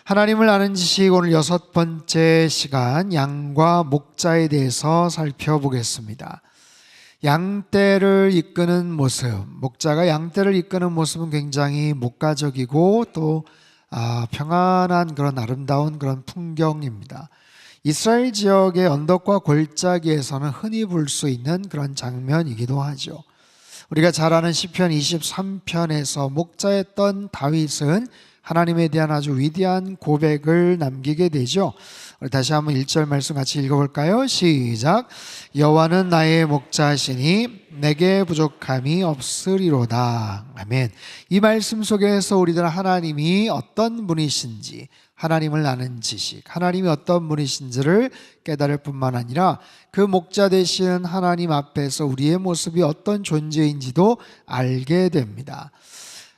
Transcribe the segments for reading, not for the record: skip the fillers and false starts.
하나님을 아는 지식, 오늘 6번째 시간 양과 목자에 대해서 살펴보겠습니다. 양떼를 이끄는 모습, 목자가 양떼를 이끄는 모습은 굉장히 목가적이고 또 평안한 그런 아름다운 그런 풍경입니다. 이스라엘 지역의 언덕과 골짜기에서는 흔히 볼 수 있는 그런 장면이기도 하죠. 우리가 잘 아는 시편 23편에서 목자였던 다윗은 하나님에 대한 아주 위대한 고백을 남기게 되죠. 우리 다시 한번 1절 말씀 같이 읽어볼까요? 시작. 여호와는 나의 목자시니 내게 부족함이 없으리로다. 아멘. 이 말씀 속에서 우리들은 하나님이 어떤 분이신지, 하나님을 아는 지식, 하나님이 어떤 분이신지를 깨달을 뿐만 아니라 그 목자 되시는 하나님 앞에서 우리의 모습이 어떤 존재인지도 알게 됩니다.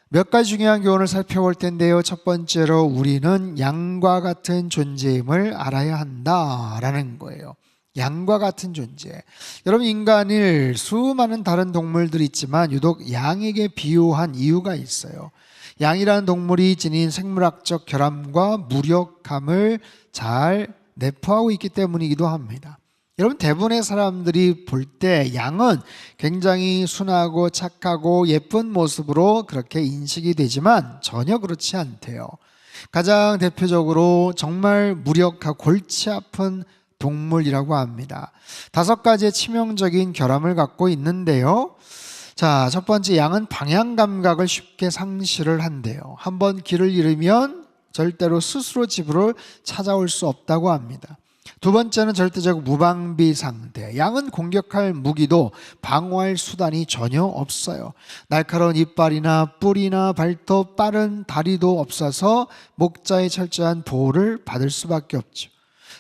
몇 가지 중요한 교훈을 살펴볼 텐데요. 첫 번째로 우리는 양과 같은 존재임을 알아야 한다라는 거예요. 양과 같은 존재. 여러분, 인간을 수많은 다른 동물들이 있지만 유독 양에게 비유한 이유가 있어요. 양이라는 동물이 지닌 생물학적 결함과 무력함을 잘 내포하고 있기 때문이기도 합니다. 여러분, 대부분의 사람들이 볼 때 양은 굉장히 순하고 착하고 예쁜 모습으로 그렇게 인식이 되지만 전혀 그렇지 않대요. 가장 대표적으로 정말 무력하고 골치 아픈 동물이라고 합니다. 5가지의 치명적인 결함을 갖고 있는데요. 자, 첫 번째, 양은 방향 감각을 쉽게 상실을 한대요. 한번 길을 잃으면 절대로 스스로 집으로 찾아올 수 없다고 합니다. 두 번째는 절대적 무방비 상태. 양은 공격할 무기도 방어할 수단이 전혀 없어요. 날카로운 이빨이나 뿔이나 발톱, 빠른 다리도 없어서 목자의 철저한 보호를 받을 수밖에 없죠.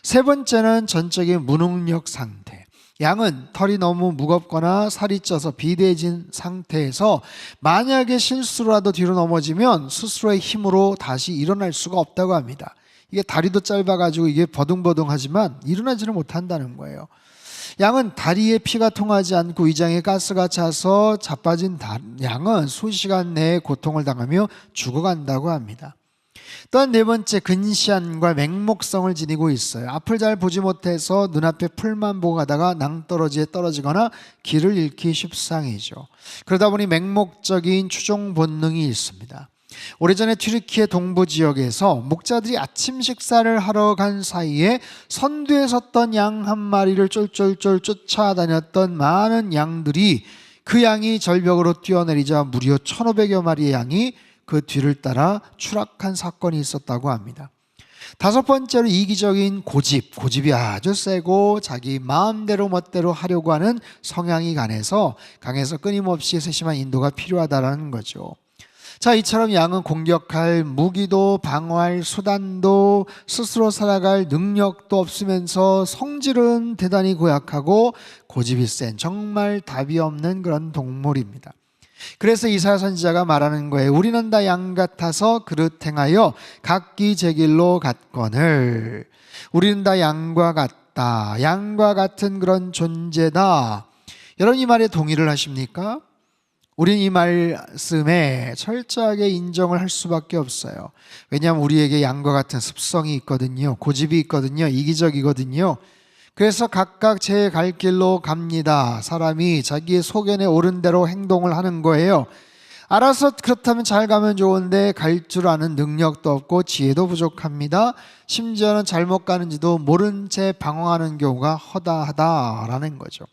세 번째는 전적인 무능력 상태. 양은 털이 너무 무겁거나 살이 쪄서 비대해진 상태에서 만약에 실수라도 뒤로 넘어지면 스스로의 힘으로 다시 일어날 수가 없다고 합니다. 이게 다리도 짧아가지고 이게 버둥버둥하지만 일어나지를 못한다는 거예요. 양은 다리에 피가 통하지 않고 위장에 가스가 차서 자빠진 양은 수시간 내에 고통을 당하며 죽어간다고 합니다. 또한 네 번째, 근시안과 맹목성을 지니고 있어요. 앞을 잘 보지 못해서 눈앞에 풀만 보고 가다가 낭떠러지에 떨어지거나 길을 잃기 십상이죠. 그러다 보니 맹목적인 추종 본능이 있습니다. 오래전에 튀르키예 동부 지역에서 목자들이 아침 식사를 하러 간 사이에 선두에 섰던 양 한 마리를 쫄쫄쫄 쫓아다녔던 많은 양들이 그 양이 절벽으로 뛰어내리자 무려 1,500여 마리의 양이 그 뒤를 따라 추락한 사건이 있었다고 합니다. 5번째로 이기적인 고집이 아주 세고 자기 마음대로 멋대로 하려고 하는 성향이 강해서 끊임없이 세심한 인도가 필요하다는 거죠. 자, 이처럼 양은 공격할 무기도 방어할 수단도 스스로 살아갈 능력도 없으면서 성질은 대단히 고약하고 고집이 센 정말 답이 없는 그런 동물입니다. 그래서 이사야 선지자가 말하는 거예요. 우리는 다 양 같아서 그릇 행하여 각기 제 길로 갔거늘. 우리는 다 양과 같다. 양과 같은 그런 존재다. 여러분, 이 말에 동의를 하십니까? 우리는 이 말씀에 철저하게 인정을 할 수밖에 없어요. 왜냐하면 우리에게 양과 같은 습성이 있거든요. 고집이 있거든요. 이기적이거든요. 그래서 각각 제 갈 길로 갑니다. 사람이 자기의 소견에 옳은 대로 행동을 하는 거예요. 알아서 그렇다면 잘 가면 좋은데 갈 줄 아는 능력도 없고 지혜도 부족합니다. 심지어는 잘못 가는지도 모른 채 방황하는 경우가 허다하다라는 거죠.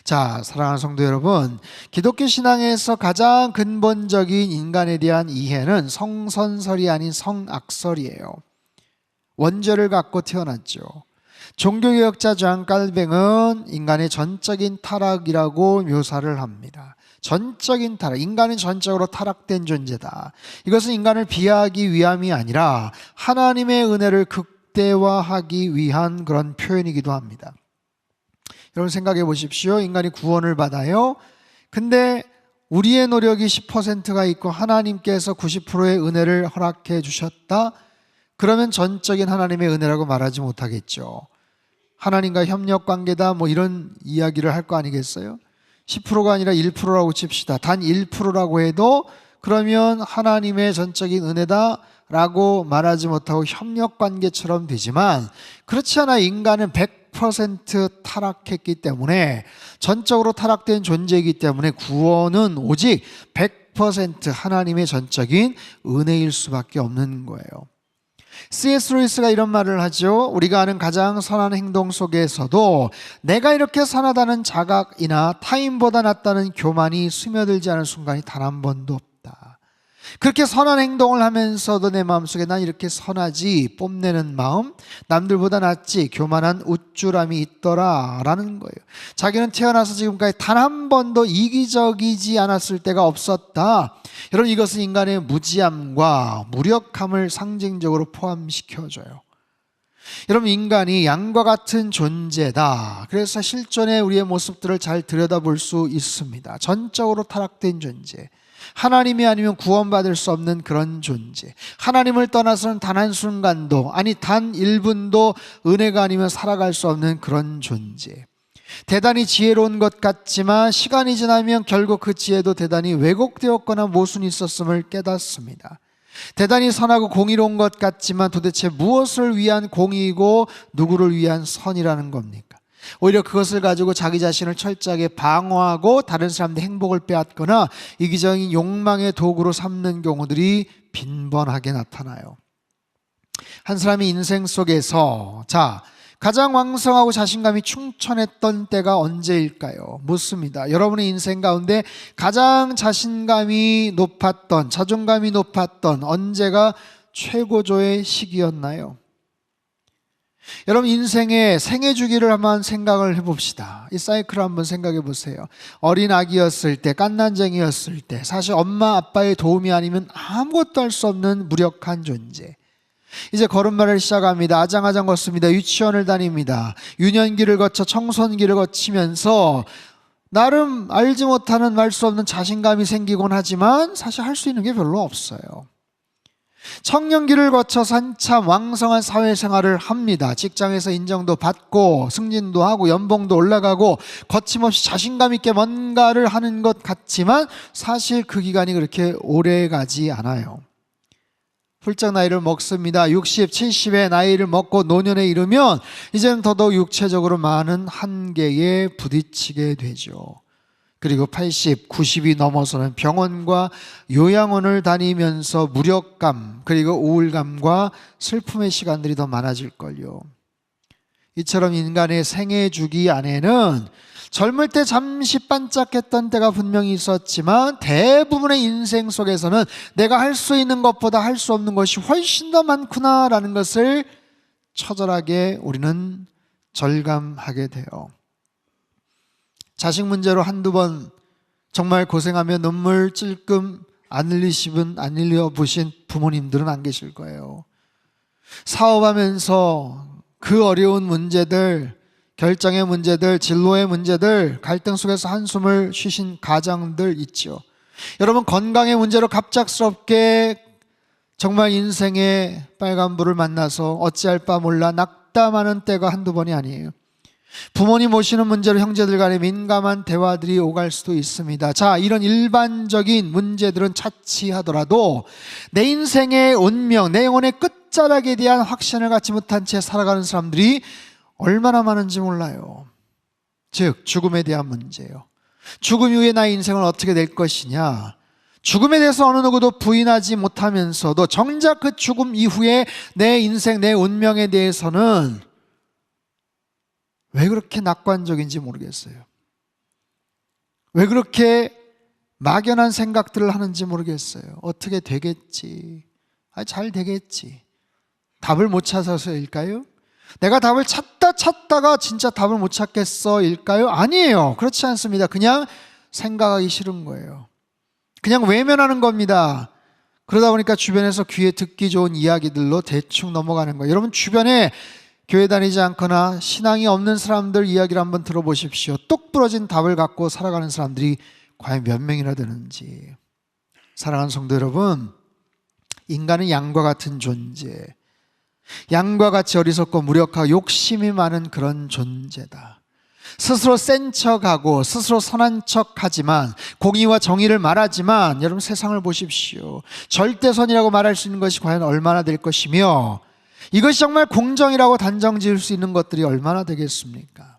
자, 사랑하는 성도 여러분, 기독교 신앙에서 가장 근본적인 인간에 대한 이해는 성선설이 아닌 성악설이에요. 원죄를 갖고 태어났죠. 종교개혁자 존 칼뱅은 인간의 전적인 타락이라고 묘사를 합니다. 전적인 타락, 인간은 전적으로 타락된 존재다. 이것은 인간을 비하하기 위함이 아니라 하나님의 은혜를 극대화하기 위한 그런 표현이기도 합니다. 여러분, 생각해 보십시오. 인간이 구원을 받아요. 근데 우리의 노력이 10%가 있고 하나님께서 90%의 은혜를 허락해 주셨다. 그러면 전적인 하나님의 은혜라고 말하지 못하겠죠. 하나님과 협력 관계다 뭐 이런 이야기를 할 거 아니겠어요? 10%가 아니라 1%라고 칩시다. 단 1%라고 해도 그러면 하나님의 전적인 은혜다, 라고 말하지 못하고 협력관계처럼 되지만 그렇지 않아. 인간은 100% 타락했기 때문에, 전적으로 타락된 존재이기 때문에 구원은 오직 100% 하나님의 전적인 은혜일 수밖에 없는 거예요. C.S. 루이스가 이런 말을 하죠. 우리가 아는 가장 선한 행동 속에서도 내가 이렇게 선하다는 자각이나 타인보다 낫다는 교만이 스며들지 않은 순간이 단 한 번도 없다. 그렇게 선한 행동을 하면서도 내 마음속에 난 이렇게 선하지, 뽐내는 마음, 남들보다 낫지, 교만한 우쭐함이 있더라 라는 거예요. 자기는 태어나서 지금까지 단 한 번도 이기적이지 않았을 때가 없었다. 여러분, 이것은 인간의 무지함과 무력함을 상징적으로 포함시켜줘요. 여러분, 인간이 양과 같은 존재다. 그래서 실존의 우리의 모습들을 잘 들여다볼 수 있습니다. 전적으로 타락된 존재, 하나님이 아니면 구원받을 수 없는 그런 존재, 하나님을 떠나서는 단 한순간도, 아니 단 1분도 은혜가 아니면 살아갈 수 없는 그런 존재, 대단히 지혜로운 것 같지만 시간이 지나면 결국 그 지혜도 대단히 왜곡되었거나 모순이 있었음을 깨닫습니다. 대단히 선하고 공의로운 것 같지만 도대체 무엇을 위한 공의이고 누구를 위한 선이라는 겁니까? 오히려 그것을 가지고 자기 자신을 철저하게 방어하고 다른 사람들의 행복을 빼앗거나 이기적인 욕망의 도구로 삼는 경우들이 빈번하게 나타나요. 한 사람의 인생 속에서 가장 왕성하고 자신감이 충천했던 때가 언제일까요? 묻습니다. 여러분의 인생 가운데 가장 자신감이 높았던, 자존감이 높았던 언제가 최고조의 시기였나요? 여러분, 인생의 생애 주기를 한번 생각을 해봅시다. 이 사이클을 한번 생각해 보세요. 어린 아기였을 때, 갓난쟁이였을 때, 사실 엄마 아빠의 도움이 아니면 아무것도 할 수 없는 무력한 존재. 이제 걸음마를 시작합니다. 아장아장 걷습니다. 유치원을 다닙니다. 유년기를 거쳐 청소년기를 거치면서 나름 알지 못하는, 말 수 없는 자신감이 생기곤 하지만 사실 할 수 있는 게 별로 없어요. 청년기를 거쳐서 한참 왕성한 사회생활을 합니다. 직장에서 인정도 받고 승진도 하고 연봉도 올라가고 거침없이 자신감 있게 뭔가를 하는 것 같지만 사실 그 기간이 그렇게 오래 가지 않아요. 훌쩍 나이를 먹습니다. 60, 70의 나이를 먹고 노년에 이르면 이제는 더더욱 육체적으로 많은 한계에 부딪히게 되죠. 그리고 80, 90이 넘어서는 병원과 요양원을 다니면서 무력감, 그리고 우울감과 슬픔의 시간들이 더 많아질걸요. 이처럼 인간의 생애 주기 안에는 젊을 때 잠시 반짝했던 때가 분명히 있었지만 대부분의 인생 속에서는 내가 할 수 있는 것보다 할 수 없는 것이 훨씬 더 많구나라는 것을 처절하게 우리는 절감하게 돼요. 자식 문제로 한두 번 정말 고생하며 눈물 찔끔 안 흘려보신 부모님들은 안 계실 거예요. 사업하면서 그 어려운 문제들, 결정의 문제들, 진로의 문제들, 갈등 속에서 한숨을 쉬신 가장들 있죠. 여러분, 건강의 문제로 갑작스럽게 정말 인생의 빨간불을 만나서 어찌할 바 몰라 낙담하는 때가 한두 번이 아니에요. 부모님 모시는 문제로 형제들 간의 민감한 대화들이 오갈 수도 있습니다. 이런 일반적인 문제들은 차치하더라도 내 인생의 운명, 내 영혼의 끝자락에 대한 확신을 갖지 못한 채 살아가는 사람들이 얼마나 많은지 몰라요. 즉, 죽음에 대한 문제예요. 죽음 이후에 나의 인생은 어떻게 될 것이냐, 죽음에 대해서 어느 누구도 부인하지 못하면서도 정작 그 죽음 이후에 내 인생, 내 운명에 대해서는 왜 그렇게 낙관적인지 모르겠어요. 왜 그렇게 막연한 생각들을 하는지 모르겠어요. 어떻게 되겠지, 잘 되겠지. 답을 못 찾아서일까요? 내가 답을 찾다가 진짜 답을 못 찾겠어일까요? 아니에요. 그렇지 않습니다. 그냥 생각하기 싫은 거예요. 그냥 외면하는 겁니다. 그러다 보니까 주변에서 귀에 듣기 좋은 이야기들로 대충 넘어가는 거예요. 여러분, 주변에 교회 다니지 않거나 신앙이 없는 사람들 이야기를 한번 들어보십시오. 똑 부러진 답을 갖고 살아가는 사람들이 과연 몇 명이나 되는지. 사랑하는 성도 여러분, 인간은 양과 같은 존재, 양과 같이 어리석고 무력하고 욕심이 많은 그런 존재다. 스스로 센 척하고 스스로 선한 척하지만 공의와 정의를 말하지만 여러분 세상을 보십시오. 절대선이라고 말할 수 있는 것이 과연 얼마나 될 것이며 이것이 정말 공정이라고 단정 지을 수 있는 것들이 얼마나 되겠습니까?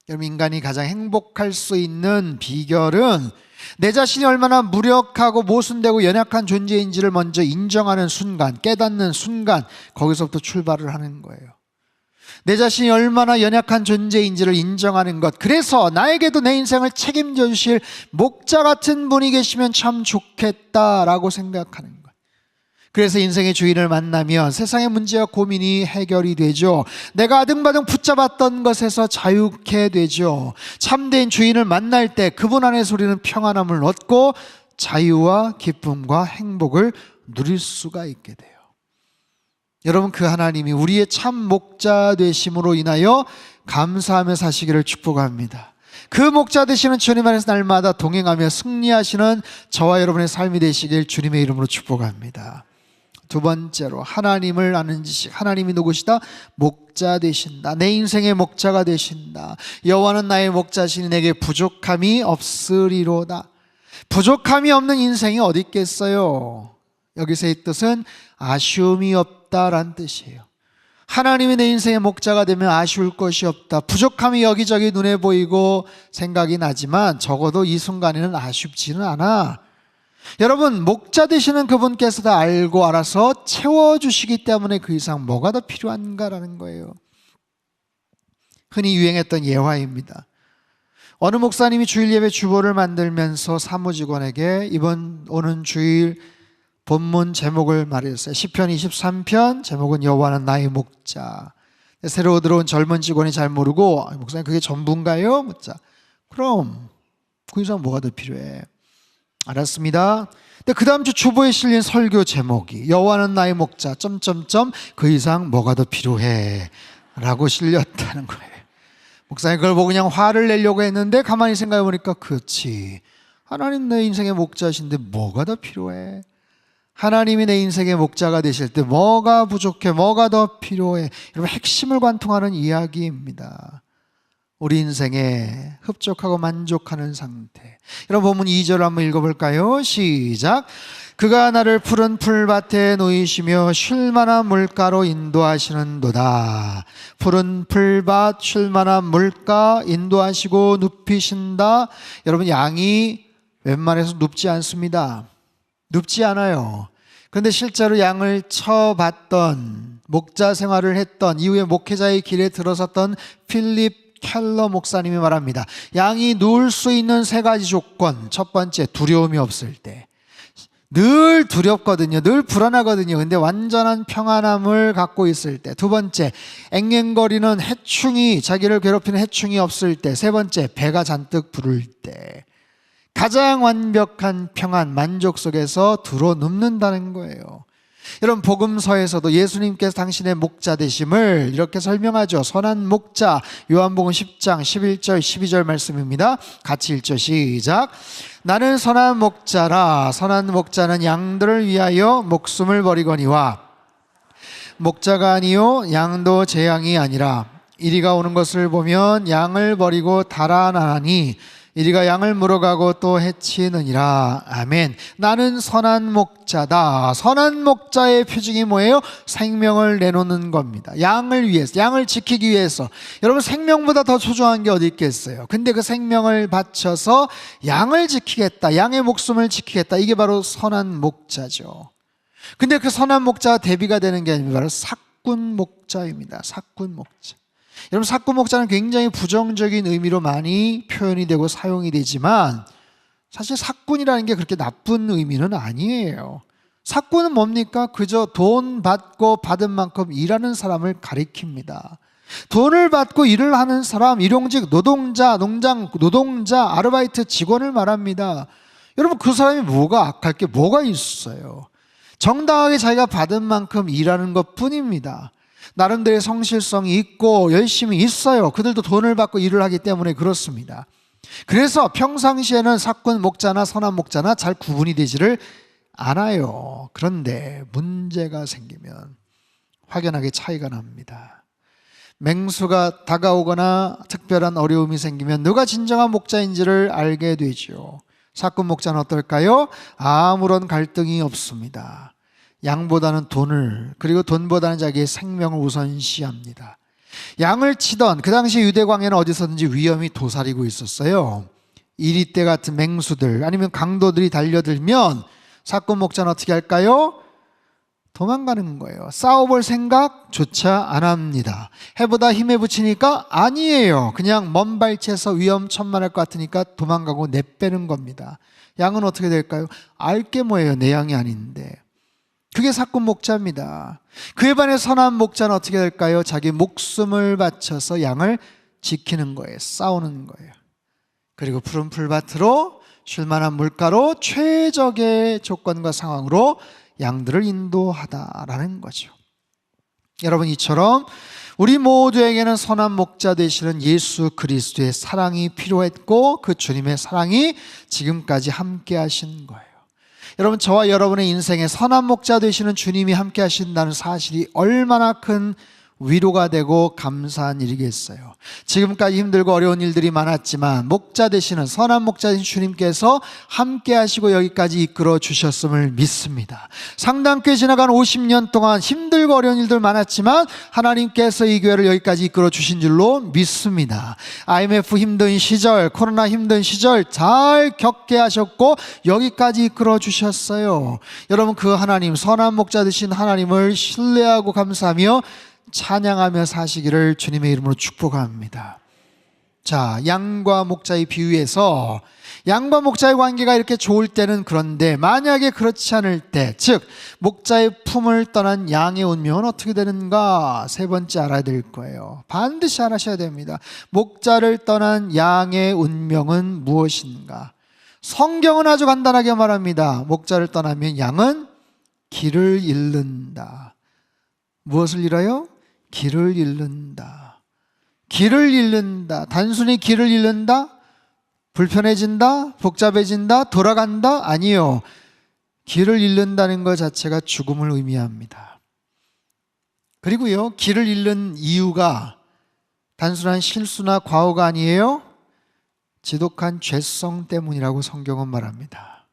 여러분 인간이 가장 행복할 수 있는 비결은 내 자신이 얼마나 무력하고 모순되고 연약한 존재인지를 먼저 인정하는 순간, 깨닫는 순간 거기서부터 출발을 하는 거예요. 내 자신이 얼마나 연약한 존재인지를 인정하는 것, 그래서 나에게도 내 인생을 책임져 주실 목자 같은 분이 계시면 참 좋겠다라고 생각하는 것. 그래서 인생의 주인을 만나면 세상의 문제와 고민이 해결이 되죠. 내가 아등바등 붙잡았던 것에서 자유케 되죠. 참된 주인을 만날 때 그분 안에서 우리는 평안함을 얻고 자유와 기쁨과 행복을 누릴 수가 있게 돼요. 여러분 그 하나님이 우리의 참 목자 되심으로 인하여 감사하며 사시기를 축복합니다. 그 목자 되시는 주님 안에서 날마다 동행하며 승리하시는 저와 여러분의 삶이 되시길 주님의 이름으로 축복합니다. 두 번째로 하나님을 아는 지식. 하나님이 누구시다? 목자 되신다. 내 인생의 목자가 되신다. 여호와는 나의 목자시니 내게 부족함이 없으리로다. 부족함이 없는 인생이 어디 있겠어요? 여기서의 뜻은 아쉬움이 없다라는 뜻이에요. 하나님이 내 인생의 목자가 되면 아쉬울 것이 없다. 부족함이 여기저기 눈에 보이고 생각이 나지만 적어도 이 순간에는 아쉽지는 않아. 여러분 목자 되시는 그분께서 다 알고 알아서 채워주시기 때문에 그 이상 뭐가 더 필요한가라는 거예요. 흔히 유행했던 예화입니다. 어느 목사님이 주일 예배 주보를 만들면서 사무직원에게 이번 오는 주일 본문 제목을 말했어요. 시편 23편 제목은 여호와는 나의 목자. 새로 들어온 젊은 직원이 잘 모르고 목사님 그게 전부인가요? 묻자. 그럼 그 이상 뭐가 더 필요해? 알았습니다. 근데 그 다음 주 주보에 실린 설교 제목이 여호와는 나의 목자 점점점 그 이상 뭐가 더 필요해? 라고 실렸다는 거예요. 목사님 그걸 보고 그냥 화를 내려고 했는데 가만히 생각해 보니까 그렇지. 하나님 내 인생의 목자신데 뭐가 더 필요해? 하나님이 내 인생의 목자가 되실 때 뭐가 부족해? 뭐가 더 필요해? 여러분 핵심을 관통하는 이야기입니다. 우리 인생에 흡족하고 만족하는 상태. 여러분 본문 2절 한번 읽어볼까요? 시작. 그가 나를 푸른 풀밭에 놓이시며 쉴만한 물가로 인도하시는도다. 푸른 풀밭, 쉴만한 물가 인도하시고 눕히신다. 여러분 양이 웬만해서 눕지 않습니다. 눕지 않아요. 그런데 실제로 양을 쳐봤던 목자 생활을 했던 이후에 목회자의 길에 들어섰던 필립 켈러 목사님이 말합니다. 양이 누울 수 있는 세 가지 조건. 첫 번째 두려움이 없을 때. 늘 두렵거든요. 늘 불안하거든요. 근데 완전한 평안함을 갖고 있을 때. 두 번째 앵앵거리는 해충이 자기를 괴롭히는 해충이 없을 때. 세 번째 배가 잔뜩 부를 때. 가장 완벽한 평안, 만족 속에서 들어눕는다는 거예요. 여러분 복음서에서도 예수님께서 당신의 목자 되심을 이렇게 설명하죠. 선한 목자, 요한복음 10장 11절 12절 말씀입니다. 같이 읽죠. 시작. 나는 선한 목자라. 선한 목자는 양들을 위하여 목숨을 버리거니와 목자가 아니요 양도 제 양이 아니라 이리가 오는 것을 보면 양을 버리고 달아나니 이리가 양을 물어가고 또 해치느니라. 아멘. 나는 선한 목자다. 선한 목자의 표징이 뭐예요? 생명을 내놓는 겁니다. 양을 위해서, 양을 지키기 위해서. 여러분 생명보다 더 소중한 게 어디 있겠어요? 근데 그 생명을 바쳐서 양을 지키겠다, 양의 목숨을 지키겠다. 이게 바로 선한 목자죠. 근데 그 선한 목자가 대비가 되는 게 아니라 바로 사꾼 목자입니다. 사꾼 목자. 여러분 사꾼 목자는 굉장히 부정적인 의미로 많이 표현이 되고 사용이 되지만 사실 사꾼이라는 게 그렇게 나쁜 의미는 아니에요. 사꾼은 뭡니까? 그저 돈 받고 받은 만큼 일하는 사람을 가리킵니다. 돈을 받고 일을 하는 사람, 일용직 노동자, 농장 노동자, 아르바이트 직원을 말합니다. 여러분 그 사람이 뭐가 악할 게 뭐가 있어요? 정당하게 자기가 받은 만큼 일하는 것 뿐입니다. 나름대로의 성실성이 있고 열심히 있어요. 그들도 돈을 받고 일을 하기 때문에 그렇습니다. 그래서 평상시에는 사꾼 목자나 선한 목자나 잘 구분이 되지를 않아요. 그런데 문제가 생기면 확연하게 차이가 납니다. 맹수가 다가오거나 특별한 어려움이 생기면 누가 진정한 목자인지를 알게 되죠. 사꾼 목자는 어떨까요? 아무런 갈등이 없습니다. 양보다는 돈을, 그리고 돈보다는 자기의 생명을 우선시합니다. 양을 치던 그 당시 유대 광야는 어디서든지 위험이 도사리고 있었어요. 이리떼 같은 맹수들 아니면 강도들이 달려들면 사꾼 목자는 어떻게 할까요? 도망가는 거예요. 싸워볼 생각조차 안 합니다. 해보다 힘에 붙이니까 아니에요. 그냥 먼 발치에서 위험천만할 것 같으니까 도망가고 내빼는 겁니다. 양은 어떻게 될까요? 알게 뭐예요? 내 양이 아닌데. 그게 사꾼 목자입니다. 그에 반해 선한 목자는 어떻게 될까요? 자기 목숨을 바쳐서 양을 지키는 거예요. 싸우는 거예요. 그리고 푸른 풀밭으로 쉴만한 물가로 최적의 조건과 상황으로 양들을 인도하다라는 거죠. 여러분, 이처럼 우리 모두에게는 선한 목자 되시는 예수 그리스도의 사랑이 필요했고 그 주님의 사랑이 지금까지 함께 하신 거예요. 여러분, 저와 여러분의 인생에 선한 목자 되시는 주님이 함께 하신다는 사실이 얼마나 큰 위로가 되고 감사한 일이겠어요. 지금까지 힘들고 어려운 일들이 많았지만 목자 되시는 선한 목자 되신 주님께서 함께 하시고 여기까지 이끌어 주셨음을 믿습니다. 상당히 지나간 50년 동안 힘들고 어려운 일들 많았지만 하나님께서 이 교회를 여기까지 이끌어 주신 줄로 믿습니다. IMF 힘든 시절, 코로나 힘든 시절 잘 겪게 하셨고 여기까지 이끌어 주셨어요. 여러분, 그 하나님, 선한 목자 되신 하나님을 신뢰하고 감사하며 찬양하며 사시기를 주님의 이름으로 축복합니다. 자, 양과 목자의 비유에서 양과 목자의 관계가 이렇게 좋을 때는 그런데 만약에 그렇지 않을 때, 즉 목자의 품을 떠난 양의 운명은 어떻게 되는가? 세 번째 알아야 될 거예요. 반드시 알아셔야 됩니다. 목자를 떠난 양의 운명은 무엇인가? 성경은 아주 간단하게 말합니다. 목자를 떠나면 양은 길을 잃는다. 무엇을 잃어요? 길을 잃는다. 길을 잃는다. 단순히 길을 잃는다? 불편해진다? 복잡해진다? 돌아간다? 아니요. 길을 잃는다는 것 자체가 죽음을 의미합니다. 그리고요, 길을 잃는 이유가 단순한 실수나 과오가 아니에요. 지독한 죄성 때문이라고 성경은 말합니다.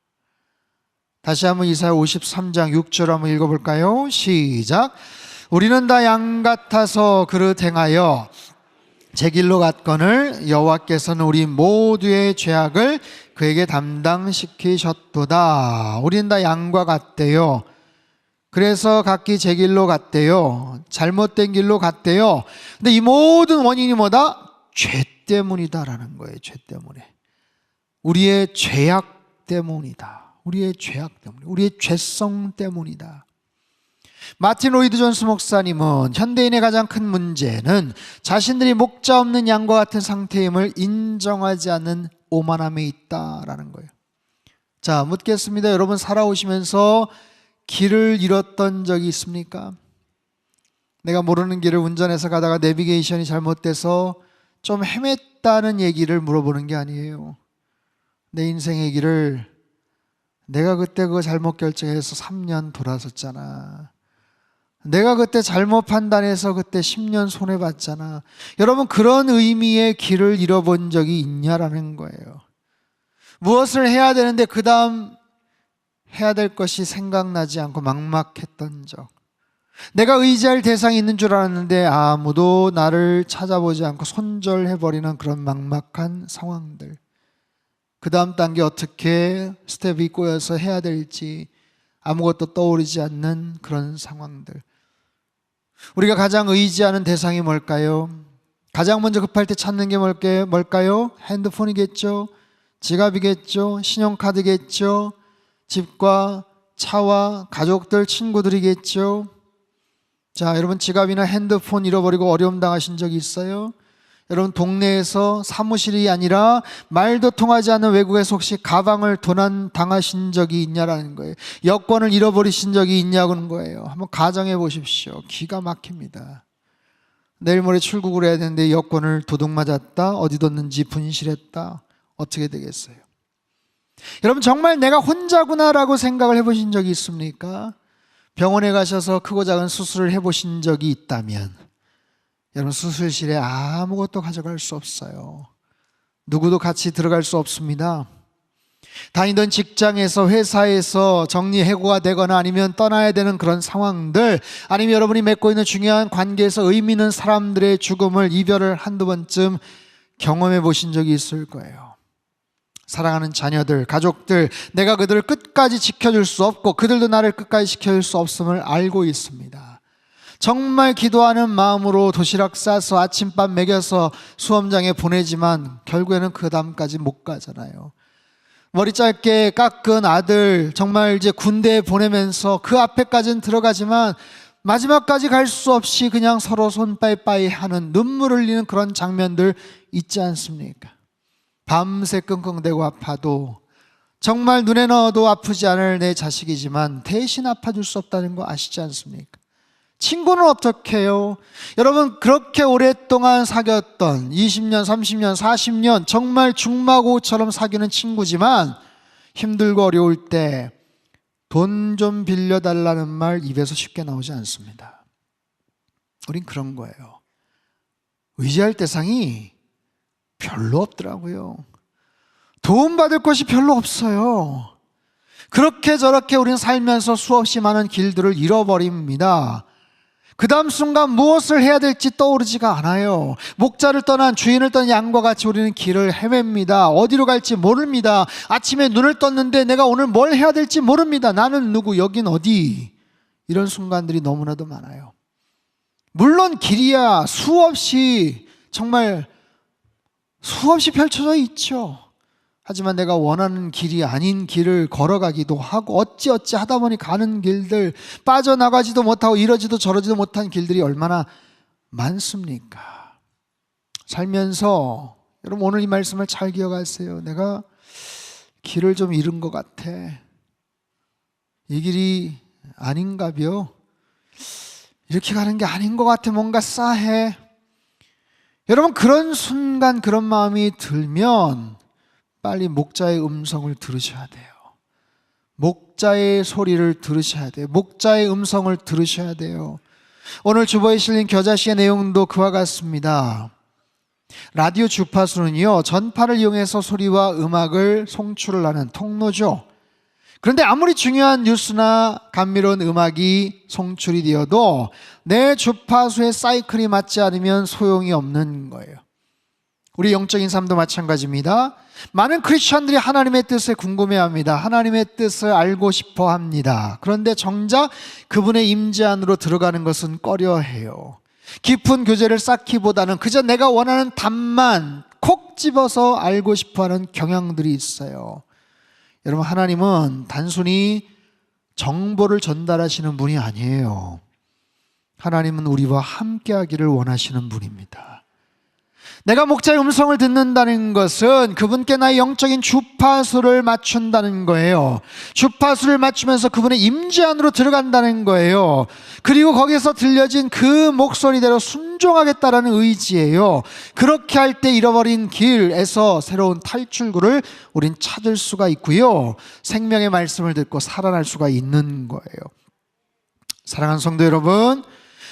다시 한번 이사야 53장 6절 한번 읽어볼까요? 시작. 우리는 다 양 같아서 그릇 행하여 제 길로 갔거늘 여호와께서는 우리 모두의 죄악을 그에게 담당시키셨도다. 우리는 다 양과 같대요. 그래서 각기 제 길로 갔대요. 잘못된 길로 갔대요. 근데 이 모든 원인이 뭐다? 죄 때문이다라는 거예요. 죄 때문에. 우리의 죄악 때문이다. 우리의 죄악 때문에, 우리의 죄성 때문이다. 마틴 로이드 존스 목사님은 현대인의 가장 큰 문제는 자신들이 목자 없는 양과 같은 상태임을 인정하지 않는 오만함에 있다라는 거예요. 자, 묻겠습니다. 여러분, 살아오시면서 길을 잃었던 적이 있습니까? 내가 모르는 길을 운전해서 가다가 내비게이션이 잘못돼서 좀 헤맸다는 얘기를 물어보는 게 아니에요. 내 인생의 길을 내가 그때 그거 잘못 결정해서 3년 돌아섰잖아. 내가 그때 잘못 판단해서 그때 10년 손해봤잖아. 여러분, 그런 의미의 길을 잃어본 적이 있냐라는 거예요. 무엇을 해야 되는데 그 다음 해야 될 것이 생각나지 않고 막막했던 적. 내가 의지할 대상이 있는 줄 알았는데 아무도 나를 찾아보지 않고 손절해버리는 그런 막막한 상황들. 그 다음 단계 어떻게 스텝이 꼬여서 해야 될지 아무것도 떠오르지 않는 그런 상황들. 우리가 가장 의지하는 대상이 뭘까요? 가장 먼저 급할 때 찾는 게 뭘까요? 핸드폰이겠죠? 지갑이겠죠? 신용카드겠죠? 집과 차와 가족들, 친구들이겠죠? 자, 여러분, 지갑이나 핸드폰 잃어버리고 어려움 당하신 적이 있어요? 여러분, 동네에서 사무실이 아니라 말도 통하지 않는 외국에서 혹시 가방을 도난 당하신 적이 있냐라는 거예요. 여권을 잃어버리신 적이 있냐는 거예요. 한번 가정해 보십시오. 기가 막힙니다. 내일 모레 출국을 해야 되는데 여권을 도둑 맞았다, 어디 뒀는지 분실했다. 어떻게 되겠어요? 여러분, 정말 내가 혼자구나라고 생각을 해보신 적이 있습니까? 병원에 가셔서 크고 작은 수술을 해보신 적이 있다면 여러분, 수술실에 아무것도 가져갈 수 없어요. 누구도 같이 들어갈 수 없습니다. 다니던 직장에서, 회사에서 정리해고가 되거나 아니면 떠나야 되는 그런 상황들, 아니면 여러분이 맺고 있는 중요한 관계에서 의미 있는 사람들의 죽음을, 이별을 한두 번쯤 경험해 보신 적이 있을 거예요. 사랑하는 자녀들, 가족들, 내가 그들을 끝까지 지켜줄 수 없고 그들도 나를 끝까지 지켜줄 수 없음을 알고 있습니다. 정말 기도하는 마음으로 도시락 싸서 아침밥 먹여서 수험장에 보내지만 결국에는 그 다음까지 못 가잖아요. 머리 짧게 깎은 아들 정말 이제 군대에 보내면서 그 앞에까지는 들어가지만 마지막까지 갈 수 없이 그냥 서로 손 빠이빠이 하는, 눈물 흘리는 그런 장면들 있지 않습니까? 밤새 끙끙대고 아파도 정말 눈에 넣어도 아프지 않을 내 자식이지만 대신 아파줄 수 없다는 거 아시지 않습니까? 친구는 어떻게 해요? 여러분, 그렇게 오랫동안 사귀었던 20년, 30년, 40년 정말 중마고우처럼 사귀는 친구지만 힘들고 어려울 때 돈 좀 빌려달라는 말 입에서 쉽게 나오지 않습니다. 우린 그런 거예요. 의지할 대상이 별로 없더라고요. 도움받을 것이 별로 없어요. 그렇게 저렇게 우린 살면서 수없이 많은 길들을 잃어버립니다. 그 다음 순간 무엇을 해야 될지 떠오르지가 않아요. 목자를 떠난, 주인을 떠난 양과 같이 우리는 길을 헤맵니다. 어디로 갈지 모릅니다. 아침에 눈을 떴는데 내가 오늘 뭘 해야 될지 모릅니다. 나는 누구, 여긴 어디? 이런 순간들이 너무나도 많아요. 물론 길이야 정말 수없이 펼쳐져 있죠. 하지만 내가 원하는 길이 아닌 길을 걸어가기도 하고 어찌어찌 하다 보니 가는 길들, 빠져나가지도 못하고 이러지도 저러지도 못한 길들이 얼마나 많습니까? 살면서 여러분, 오늘 이 말씀을 잘 기억하세요. 내가 길을 좀 잃은 것 같아. 이 길이 아닌가벼? 이렇게 가는 게 아닌 것 같아. 뭔가 싸해. 여러분, 그런 순간, 그런 마음이 들면 빨리 목자의 음성을 들으셔야 돼요. 목자의 소리를 들으셔야 돼요. 목자의 음성을 들으셔야 돼요. 오늘 주보에 실린 겨자씨의 내용도 그와 같습니다. 라디오 주파수는요, 전파를 이용해서 소리와 음악을 송출을 하는 통로죠. 그런데 아무리 중요한 뉴스나 감미로운 음악이 송출이 되어도 내 주파수의 사이클이 맞지 않으면 소용이 없는 거예요. 우리 영적인 삶도 마찬가지입니다. 많은 크리스천들이 하나님의 뜻을 궁금해합니다. 하나님의 뜻을 알고 싶어 합니다. 그런데 정작 그분의 임재 안으로 들어가는 것은 꺼려해요. 깊은 교제를 쌓기보다는 그저 내가 원하는 답만 콕 집어서 알고 싶어하는 경향들이 있어요. 여러분, 하나님은 단순히 정보를 전달하시는 분이 아니에요. 하나님은 우리와 함께하기를 원하시는 분입니다. 내가 목자의 음성을 듣는다는 것은 그분께 나의 영적인 주파수를 맞춘다는 거예요. 주파수를 맞추면서 그분의 임재 안으로 들어간다는 거예요. 그리고 거기서 들려진 그 목소리대로 순종하겠다라는 의지예요. 그렇게 할 때 잃어버린 길에서 새로운 탈출구를 우린 찾을 수가 있고요, 생명의 말씀을 듣고 살아날 수가 있는 거예요. 사랑하는 성도 여러분,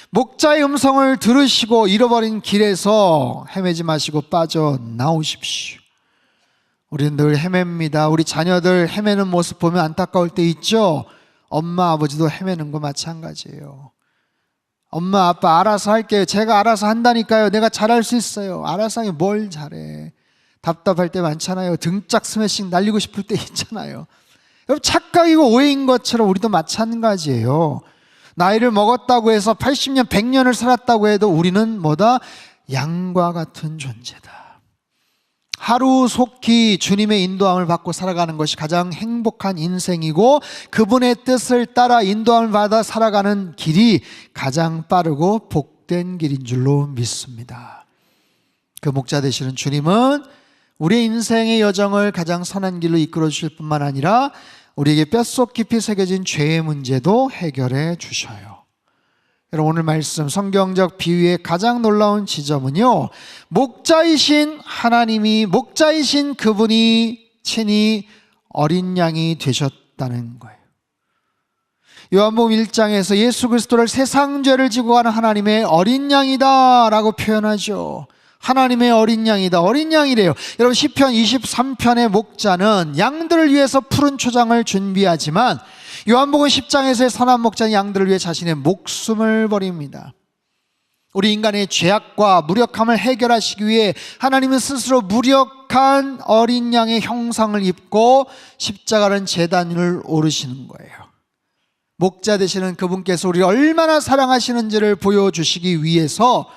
목자의 음성을 들으시고 잃어버린 길에서 헤매지 마시고 빠져나오십시오. 우리는 늘 헤맵니다. 우리 자녀들 헤매는 모습 보면 안타까울 때 있죠. 엄마 아버지도 헤매는 거 마찬가지예요. 엄마 아빠 알아서 할게요. 제가 알아서 한다니까요. 내가 잘할 수 있어요. 알아서 하긴 뭘 잘해. 답답할 때 많잖아요. 등짝 스매싱 날리고 싶을 때 있잖아요. 여러분, 착각이고 오해인 것처럼 우리도 마찬가지예요. 나이를 먹었다고 해서 80년, 100년을 살았다고 해도 우리는 뭐다? 양과 같은 존재다. 하루속히 주님의 인도함을 받고 살아가는 것이 가장 행복한 인생이고, 그분의 뜻을 따라 인도함을 받아 살아가는 길이 가장 빠르고 복된 길인 줄로 믿습니다. 그 목자 되시는 주님은 우리의 인생의 여정을 가장 선한 길로 이끌어 주실 뿐만 아니라 우리에게 뼛속 깊이 새겨진 죄의 문제도 해결해 주셔요. 여러분, 오늘 말씀 성경적 비유의 가장 놀라운 지점은요, 목자이신 하나님이, 목자이신 그분이 친히 어린 양이 되셨다는 거예요. 요한복음 1장에서 예수 그리스도를 세상 죄를 지고 가는 하나님의 어린 양이다 라고 표현하죠. 하나님의 어린 양이다. 어린 양이래요. 여러분, 시편 23편의 목자는 양들을 위해서 푸른 초장을 준비하지만 요한복음 10장에서의 선한 목자는 양들을 위해 자신의 목숨을 버립니다. 우리 인간의 죄악과 무력함을 해결하시기 위해 하나님은 스스로 무력한 어린 양의 형상을 입고 십자가라는 제단을 오르시는 거예요. 목자 되시는 그분께서 우리를 얼마나 사랑하시는지를 보여주시기 위해서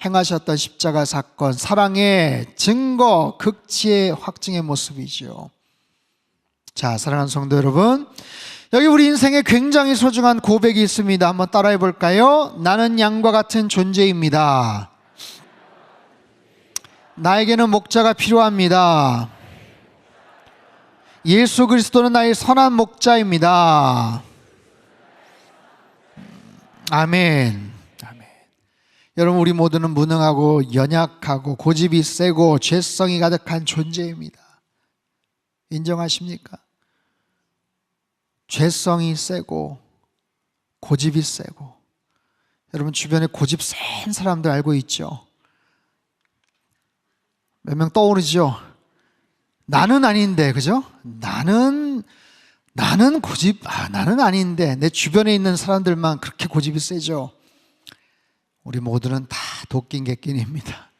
행하셨던 십자가 사건, 사랑의 증거, 극치의 확증의 모습이죠. 자, 사랑하는 성도 여러분, 여기 우리 인생에 굉장히 소중한 고백이 있습니다. 한번 따라해 볼까요? 나는 양과 같은 존재입니다. 나에게는 목자가 필요합니다. 예수 그리스도는 나의 선한 목자입니다. 아멘. 아멘. 여러분, 우리 모두는 무능하고 연약하고 고집이 세고 죄성이 가득한 존재입니다. 인정하십니까? 죄성이 세고 고집이 세고. 여러분, 주변에 고집 센 사람들 알고 있죠? 몇 명 떠오르죠? 나는 아닌데, 그죠? 나는 고집, 나는 아닌데. 내 주변에 있는 사람들만 그렇게 고집이 세죠? 우리 모두는 다 도끼인 객끼입니다.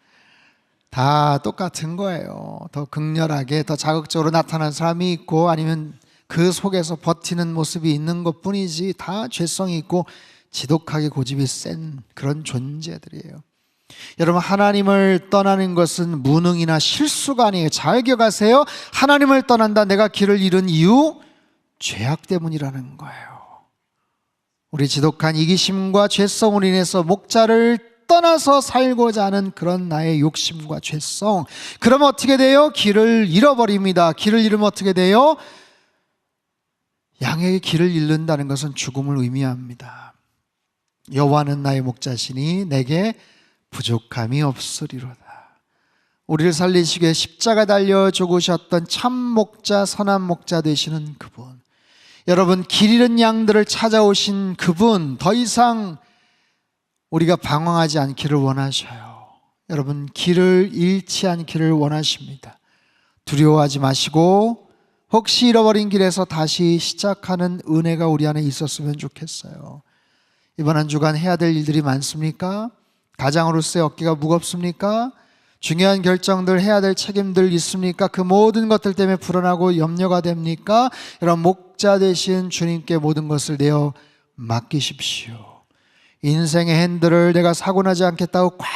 다 똑같은 거예요. 더 극렬하게, 더 자극적으로 나타나는 사람이 있고, 아니면 그 속에서 버티는 모습이 있는 것 뿐이지, 다 죄성이 있고 지독하게 고집이 센 그런 존재들이에요. 여러분, 하나님을 떠나는 것은 무능이나 실수가 아니에요. 잘 기억하세요. 하나님을 떠난다, 내가 길을 잃은 이유, 죄악 때문이라는 거예요. 우리 지독한 이기심과 죄성으로 인해서 목자를 떠나서 살고자 하는 그런 나의 욕심과 죄성, 그러면 어떻게 돼요? 길을 잃어버립니다. 길을 잃으면 어떻게 돼요? 양에게 길을 잃는다는 것은 죽음을 의미합니다. 여호와는 나의 목자시니 내게 부족함이 없으리로다. 우리를 살리시기 위해 십자가 달려 죽으셨던 참 목자, 선한 목자 되시는 그분, 여러분, 길 잃은 양들을 찾아오신 그분, 더 이상 우리가 방황하지 않기를 원하셔요. 여러분, 길을 잃지 않기를 원하십니다. 두려워하지 마시고 혹시 잃어버린 길에서 다시 시작하는 은혜가 우리 안에 있었으면 좋겠어요. 이번 한 주간 해야 될 일들이 많습니까? 가장으로서의 어깨가 무겁습니까? 중요한 결정들, 해야 될 책임들 있습니까? 그 모든 것들 때문에 불안하고 염려가 됩니까? 여러분, 목자 되신 주님께 모든 것을 내어 맡기십시오. 인생의 핸들을 내가 사고 나지 않겠다고 꽉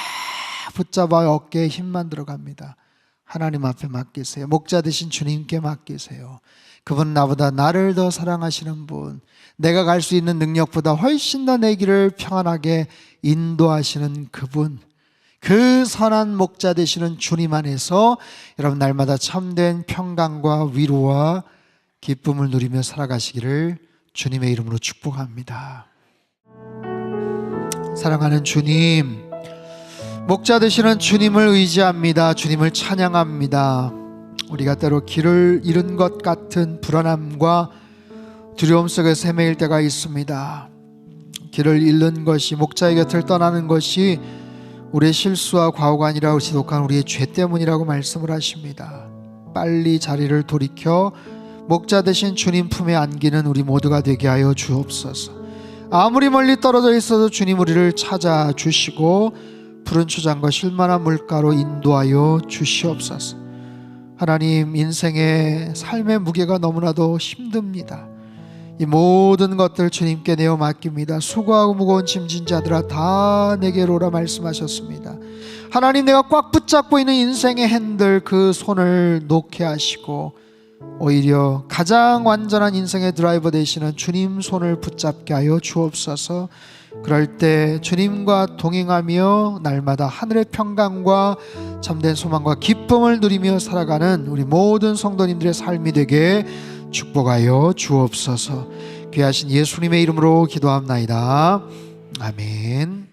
붙잡아 어깨에 힘만 들어갑니다. 하나님 앞에 맡기세요. 목자 되신 주님께 맡기세요. 그분 나보다 나를 더 사랑하시는 분, 내가 갈 수 있는 능력보다 훨씬 더 내 길을 평안하게 인도하시는 그분, 그 선한 목자 되시는 주님 안에서 여러분 날마다 참된 평강과 위로와 기쁨을 누리며 살아가시기를 주님의 이름으로 축복합니다. 사랑하는 주님, 목자 되시는 주님을 의지합니다. 주님을 찬양합니다. 우리가 때로 길을 잃은 것 같은 불안함과 두려움 속에서 헤매일 때가 있습니다. 길을 잃는 것이, 목자의 곁을 떠나는 것이 우리의 실수와 과오가 아니라 지독한 우리의 죄 때문이라고 말씀을 하십니다. 빨리 자리를 돌이켜 목자 되신 주님 품에 안기는 우리 모두가 되게 하여 주옵소서. 아무리 멀리 떨어져 있어도 주님 우리를 찾아주시고 푸른 초장과 쉴만한 물가로 인도하여 주시옵소서. 하나님, 인생의 삶의 무게가 너무나도 힘듭니다. 이 모든 것들 주님께 내어 맡깁니다. 수고하고 무거운 짐진 자들아 다 내게로 오라 말씀하셨습니다. 하나님, 내가 꽉 붙잡고 있는 인생의 핸들, 그 손을 놓게 하시고 오히려 가장 완전한 인생의 드라이버 되시는 주님 손을 붙잡게 하여 주옵소서. 그럴 때 주님과 동행하며 날마다 하늘의 평강과 참된 소망과 기쁨을 누리며 살아가는 우리 모든 성도님들의 삶이 되게 축복하여 주옵소서. 귀하신 예수님의 이름으로 기도합나이다. 아멘.